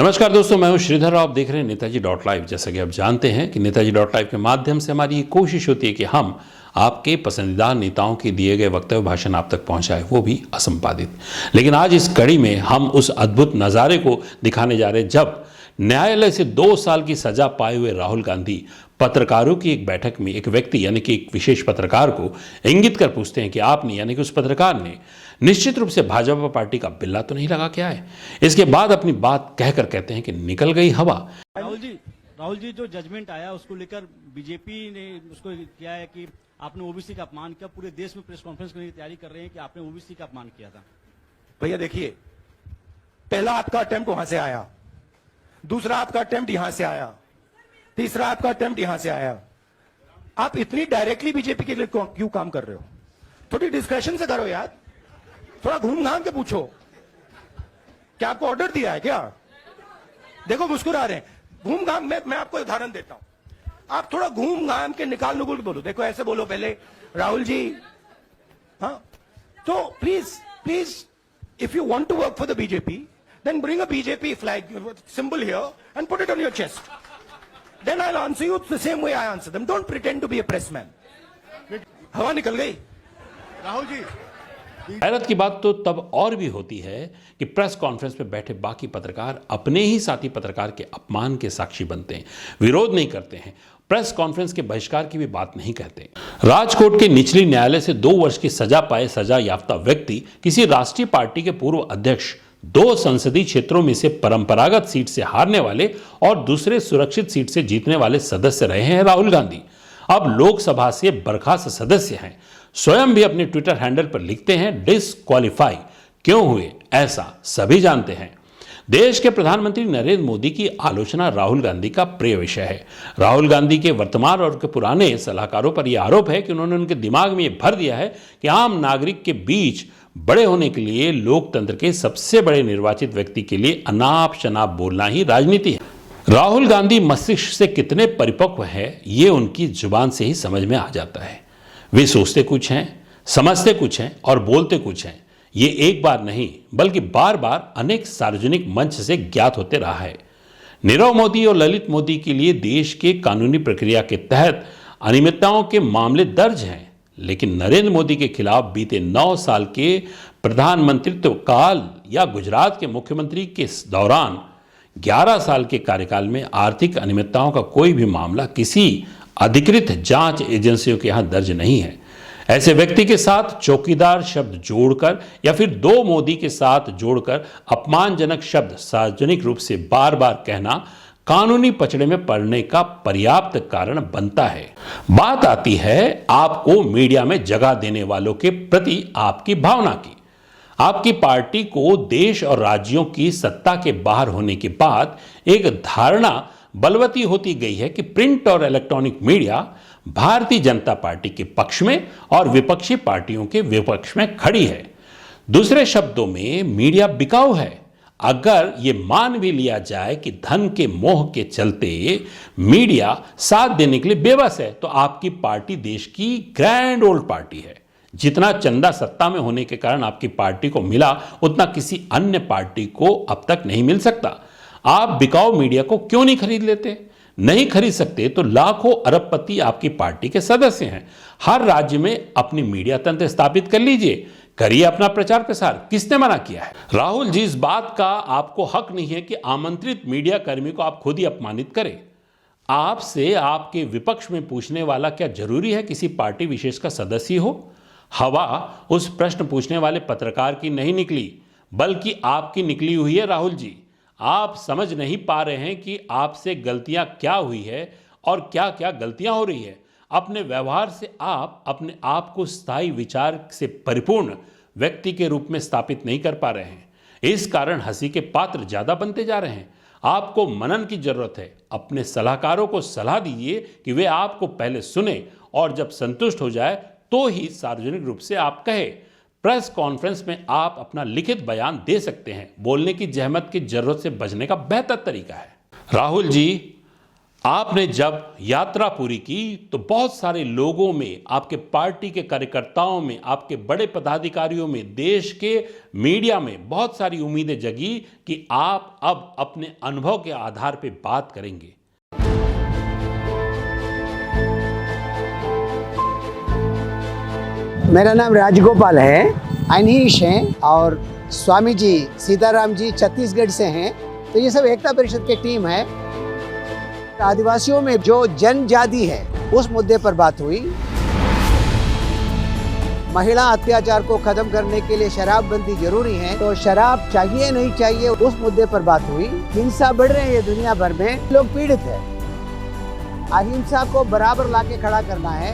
नमस्कार दोस्तों, मैं हूं श्रीधर और आप देख रहे हैं नेताजी डॉट लाइव। जैसा कि आप जानते हैं कि नेताजी डॉट लाइव के माध्यम से हमारी ये कोशिश होती है कि हम आपके पसंदीदा नेताओं के दिए गए वक्तव्य भाषण आप तक पहुंचाएं, वो भी असंपादित। लेकिन आज इस कड़ी में हम उस अद्भुत नज़ारे को दिखाने जा रहे हैं जब न्यायालय से 2 साल की सजा पाए हुए राहुल गांधी पत्रकारों की एक बैठक में एक व्यक्ति यानी कि एक विशेष पत्रकार को इंगित कर पूछते हैं कि आपने यानी कि उस पत्रकार ने निश्चित रूप से भाजपा पार्टी का बिल्ला तो नहीं लगा क्या है। इसके बाद अपनी बात कहकर कहते हैं कि निकल गई हवा। राहुल जी जो जजमेंट आया उसको लेकर बीजेपी ने उसको किया है कि आपने ओबीसी का अपमान किया। पूरे देश में प्रेस कॉन्फ्रेंस करने की तैयारी कर रहे हैं कि आपने ओबीसी का अपमान किया था। भैया देखिए, पहला आपका अटेम्प्ट वहां से आया, दूसरा आपका अटेम्प्ट यहां से आया, तीसरा आपका अटेम्प्ट यहां से आया। आप इतनी डायरेक्टली बीजेपी के लिए क्यों काम कर रहे हो? थोड़ी डिस्कशन से करो यार, थोड़ा घूम घाम के पूछो। क्या आपको ऑर्डर दिया है क्या? देखो मुस्कुरा रहे हैं। घूम घाम मैं आपको उदाहरण देता हूं। आप थोड़ा घूम घाम के निकाल नुकुल के बोलो। देखो ऐसे बोलो पहले, राहुल जी, हाँ तो please if you want to work for the BJP then bring a BJP flag symbol here and put it on your chest. Then I'll answer you the same way I answer them. Don't pretend to be a pressman. हवा निकल गई। राहुल जी, हैरत की बात तो तब और भी होती है कि प्रेस कॉन्फ्रेंस में बैठे बाकी पत्रकार अपने ही साथी पत्रकार के अपमान के साक्षी बनते हैं, विरोध नहीं करते हैं, प्रेस कॉन्फ्रेंस के बहिष्कार की भी बात नहीं कहते। राजकोट के निचली न्यायालय से 2 वर्ष की सजा पाए सजा याफ्ता व्यक्ति किसी राष्ट्रीय पार्टी के पूर्व अध्यक्ष, 2 संसदीय क्षेत्रों में से परंपरागत सीट से हारने वाले और दूसरे सुरक्षित सीट से जीतने वाले सदस्य रहे हैं राहुल गांधी। अब लोकसभा से बर्खास्त सदस्य हैं। स्वयं भी अपने ट्विटर हैंडल पर लिखते हैं डिसक्वालीफाई क्यों हुए, ऐसा सभी जानते हैं। देश के प्रधानमंत्री नरेंद्र मोदी की आलोचना राहुल गांधी का प्रिय विषय है। राहुल गांधी के वर्तमान और के पुराने सलाहकारों पर यह आरोप है कि उन्होंने उनके दिमाग में यह भर दिया है कि आम नागरिक के बीच बड़े होने के लिए लोकतंत्र के सबसे बड़े निर्वाचित व्यक्ति के लिए अनाप शनाप बोलना ही राजनीति है। राहुल गांधी मस्तिष्क से कितने परिपक्व है ये उनकी जुबान से ही समझ में आ जाता है। वे सोचते कुछ हैं, समझते कुछ हैं और बोलते कुछ हैं। ये एक बार नहीं बल्कि बार बार अनेक सार्वजनिक मंच से ज्ञात होते रहा है। नीरव मोदी और ललित मोदी के लिए देश के कानूनी प्रक्रिया के तहत अनियमितताओं के मामले दर्ज हैं, लेकिन नरेंद्र मोदी के खिलाफ बीते 9 साल के प्रधानमंत्रित्व काल या गुजरात के मुख्यमंत्री के दौरान 11 साल के कार्यकाल में आर्थिक अनियमितताओं का कोई भी मामला किसी अधिकृत जांच एजेंसियों के यहां दर्ज नहीं है। ऐसे व्यक्ति के साथ चौकीदार शब्द जोड़कर या फिर 2 मोदी के साथ जोड़कर अपमानजनक शब्द सार्वजनिक रूप से बार बार कहना कानूनी पचड़े में पड़ने का पर्याप्त कारण बनता है। बात आती है आपको मीडिया में जगह देने वालों के प्रति आपकी भावना की। आपकी पार्टी को देश और राज्यों की सत्ता के बाहर होने के बाद एक धारणा बलवती होती गई है कि प्रिंट और electronic media Bharatiya Janata party के पक्ष में और विपक्षी पार्टियों के विपक्ष में खड़ी है। दूसरे शब्दों में मीडिया बिकाऊ है। अगर यह मान भी लिया जाए कि धन के मोह के चलते मीडिया साथ देने के लिए बेबस है, तो आपकी पार्टी देश की ग्रैंड ओल्ड पार्टी है। जितना चंदा सत्ता में होने के कारण आपकी पार्टी को मिला, उतना किसी अन्य पार्टी को अब तक नहीं मिल सकता। आप बिकाऊ मीडिया को क्यों नहीं खरीद लेते? नहीं खरीद सकते तो लाखों अरबपति आपकी पार्टी के सदस्य हैं। हर राज्य में अपनी मीडिया तंत्र स्थापित कर लीजिए, करिए अपना प्रचार प्रसार। किसने मना किया है? राहुल जी, इस बात का आपको हक नहीं है कि आमंत्रित मीडिया कर्मी को आप खुद ही अपमानित करें। आपसे आपके विपक्ष में पूछने वाला क्या जरूरी है किसी पार्टी विशेष का सदस्य हो? हवा उस प्रश्न पूछने वाले पत्रकार की नहीं निकली, बल्कि आपकी निकली हुई है। राहुल जी, आप समझ नहीं पा रहे हैं कि आपसे गलतियां क्या हुई है और क्या क्या गलतियां हो रही है। अपने व्यवहार से आप अपने आप को स्थायी विचार से परिपूर्ण व्यक्ति के रूप में स्थापित नहीं कर पा रहे हैं। इस कारण हंसी के पात्र ज्यादा बनते जा रहे हैं। आपको मनन की जरूरत है। अपने सलाहकारों को सलाह दीजिए कि वे आपको पहले सुने और जब संतुष्ट हो जाए तो ही सार्वजनिक रूप से आप कहे। प्रेस कॉन्फ्रेंस में आप अपना लिखित बयान दे सकते हैं। बोलने की जहमत की जरूरत से बचने का बेहतर तरीका है। राहुल जी, आपने जब यात्रा पूरी की तो बहुत सारे लोगों में, आपके पार्टी के कार्यकर्ताओं में, आपके बड़े पदाधिकारियों में, देश के मीडिया में बहुत सारी उम्मीदें जगी कि आप अब अपने अनुभव के आधार पर बात करेंगे। मेरा नाम राजगोपाल है, अनीश हैं और स्वामी जी सीताराम जी छत्तीसगढ़ से हैं। तो ये सब एकता परिषद की टीम है। आदिवासियों में जो जनजाति है उस मुद्दे पर बात हुई। महिला अत्याचार को खत्म करने के लिए शराबबंदी जरूरी है, तो शराब चाहिए नहीं चाहिए उस मुद्दे पर बात हुई। हिंसा बढ़ रही है दुनिया भर में, लोग पीड़ित है। अहिंसा को बराबर लाके खड़ा करना है।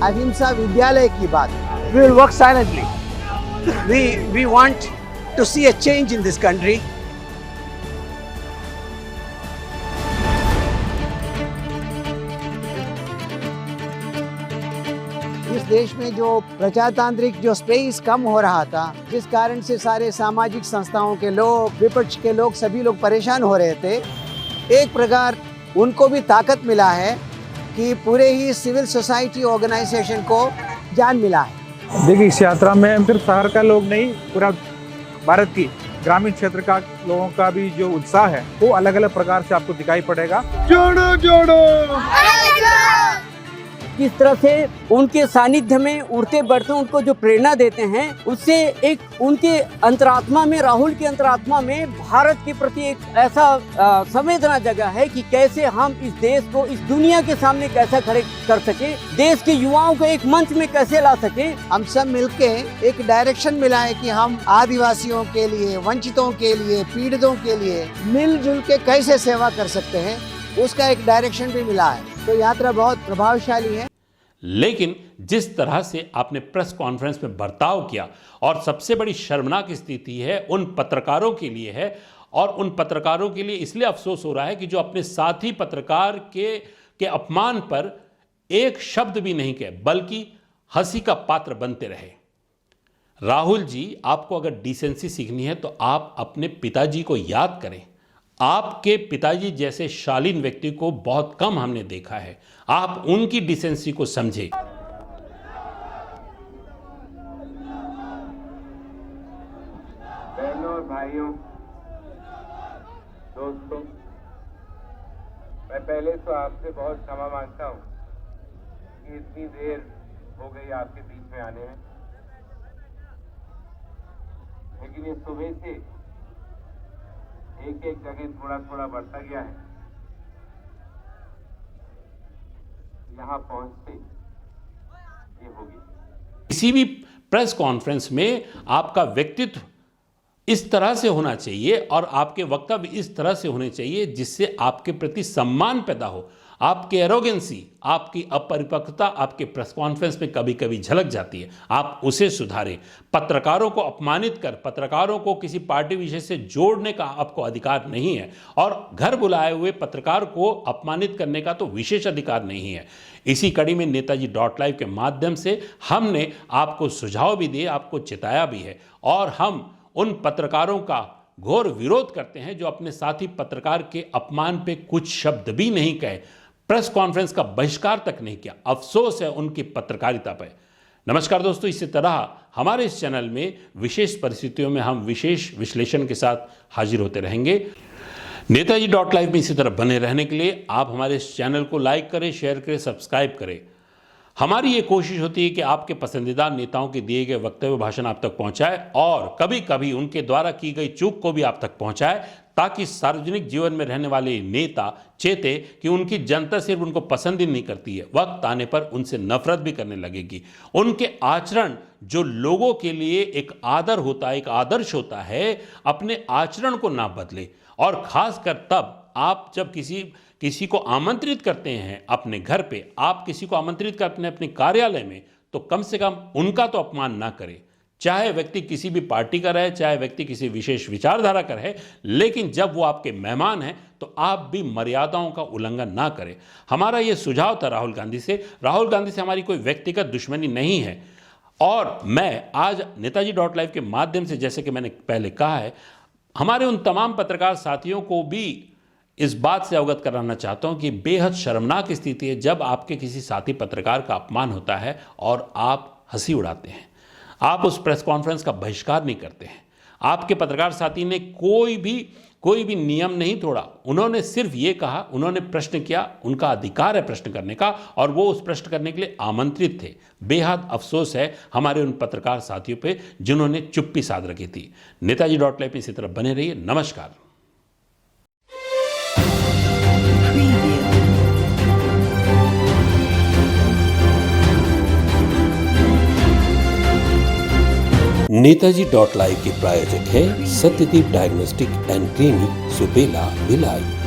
अहिंसा विद्यालय की बात। We will work silently. We want to see a change in this country. इस देश में जो प्रजातांत्रिक जो स्पेस कम हो रहा था, जिस कारण से सारे सामाजिक संस्थाओं के लोग, विपक्ष के लोग, सभी लोग परेशान हो रहे थे, एक प्रकार उनको भी ताकत मिला है कि पूरे ही सिविल सोसाइटी ऑर्गेनाइजेशन को जान मिला है। देखिए, इस यात्रा में सिर्फ शहर का लोग नहीं, पूरा भारत की ग्रामीण क्षेत्र का लोगों का भी जो उत्साह है वो अलग अलग प्रकार से आपको दिखाई पड़ेगा। जोड़ो जोड़ो किस तरह से उनके सानिध्य में उड़ते बढ़ते उनको जो प्रेरणा देते हैं, उससे एक उनके अंतरात्मा में, राहुल की अंतरात्मा में भारत के प्रति एक ऐसा संवेदना जगह है कि कैसे हम इस देश को इस दुनिया के सामने कैसे खड़े कर सके, देश के युवाओं को एक मंच में कैसे ला सके। हम सब मिलके एक डायरेक्शन मिला है कि हम आदिवासियों के लिए, वंचितों के लिए, पीड़ितों के लिए मिलजुल के कैसे सेवा कर सकते हैं, उसका एक डायरेक्शन भी मिला है। तो यात्रा बहुत प्रभावशाली है। लेकिन जिस तरह से आपने प्रेस कॉन्फ्रेंस में बर्ताव किया, और सबसे बड़ी शर्मनाक स्थिति है उन पत्रकारों के लिए है, और उन पत्रकारों के लिए इसलिए अफसोस हो रहा है कि जो अपने साथी पत्रकार के अपमान पर एक शब्द भी नहीं कहे, बल्कि हंसी का पात्र बनते रहे। राहुल जी, आपको अगर डिसेंसी सीखनी है तो आप अपने पिताजी को याद करें। आपके पिताजी जैसे शालीन व्यक्ति को बहुत कम हमने देखा है। आप उनकी डिसेंसी को समझें। बहनों और भाइयों, दोस्तों, मैं पहले तो आपसे बहुत क्षमा मांगता हूं कि इतनी देर हो गई आपके बीच में आने में, लेकिन ये सुबह से एक एक जगह थोड़ा थोड़ा बढ़ता गया है। यहां पहुंचते ये होगी। किसी भी प्रेस कॉन्फ्रेंस में आपका व्यक्तित्व इस तरह से होना चाहिए और आपके वक्तव्य इस तरह से होने चाहिए जिससे आपके प्रति सम्मान पैदा हो। आपकी एरोगेंसी, आपकी अपरिपक्वता आपके प्रेस कॉन्फ्रेंस में कभी कभी झलक जाती है, आप उसे सुधारें। पत्रकारों को अपमानित कर, पत्रकारों को किसी पार्टी विशेष से जोड़ने का आपको अधिकार नहीं है, और घर बुलाए हुए पत्रकार को अपमानित करने का तो विशेष अधिकार नहीं है। इसी कड़ी में नेताजी.live के माध्यम से हमने आपको सुझाव भी दिए, आपको चिताया भी है, और हम उन पत्रकारों का घोर विरोध करते हैं जो अपने साथी पत्रकार के अपमान पे कुछ शब्द भी नहीं कहे, प्रेस कॉन्फ्रेंस का बहिष्कार तक नहीं किया। अफसोस है उनकी पत्रकारिता पर। नमस्कार दोस्तों, इसी तरह हमारे इस चैनल में विशेष परिस्थितियों में हम विशेष विश्लेषण के साथ हाजिर होते रहेंगे। नेताजी.live में इसी तरह बने रहने के लिए आप हमारे इस चैनल को लाइक करें, शेयर करें, सब्सक्राइब करें। हमारी ये कोशिश होती है कि आपके पसंदीदा नेताओं के दिए गए वक्तव्य भाषण आप तक पहुंचाए, और कभी कभी उनके द्वारा की गई चूक को भी आप तक पहुंचाए, ताकि सार्वजनिक जीवन में रहने वाले नेता चेते कि उनकी जनता सिर्फ उनको पसंद ही नहीं करती है, वक्त आने पर उनसे नफरत भी करने लगेगी। उनके आचरण जो लोगों के लिए एक आदर होता है, एक आदर्श होता है, अपने आचरण को ना बदले। और खासकर तब आप जब किसी को आमंत्रित करते हैं अपने घर पे, आप किसी को आमंत्रित करते हैं अपने कार्यालय में, तो कम से कम उनका तो अपमान ना करें। चाहे व्यक्ति किसी भी पार्टी का रहे, चाहे व्यक्ति किसी विशेष विचारधारा का रहे, लेकिन जब वो आपके मेहमान हैं तो आप भी मर्यादाओं का उल्लंघन ना करें। हमारा ये सुझाव था राहुल गांधी से। राहुल गांधी से हमारी कोई व्यक्तिगत दुश्मनी नहीं है, और मैं आज नेताजी.live के माध्यम से, जैसे कि मैंने पहले कहा है, हमारे उन तमाम पत्रकार साथियों को भी इस बात से अवगत कराना चाहता हूं कि बेहद शर्मनाक स्थिति है जब आपके किसी साथी पत्रकार का अपमान होता है और आप हंसी उड़ाते हैं। आप उस प्रेस कॉन्फ्रेंस का बहिष्कार नहीं करते हैं। आपके पत्रकार साथी ने कोई भी नियम नहीं तोड़ा। उन्होंने सिर्फ ये कहा, उन्होंने प्रश्न किया, उनका अधिकार है प्रश्न करने का, और वो उस प्रश्न करने के लिए आमंत्रित थे। बेहद अफसोस है हमारे उन पत्रकार साथियों पे जिन्होंने चुप्पी साध रखी थी। नेताजी.live पे इसी तरह बने रहिए। नमस्कार। नेताजी.live के प्रायोजक है Satyadeep diagnostic and clinic, Supela, Bhilai.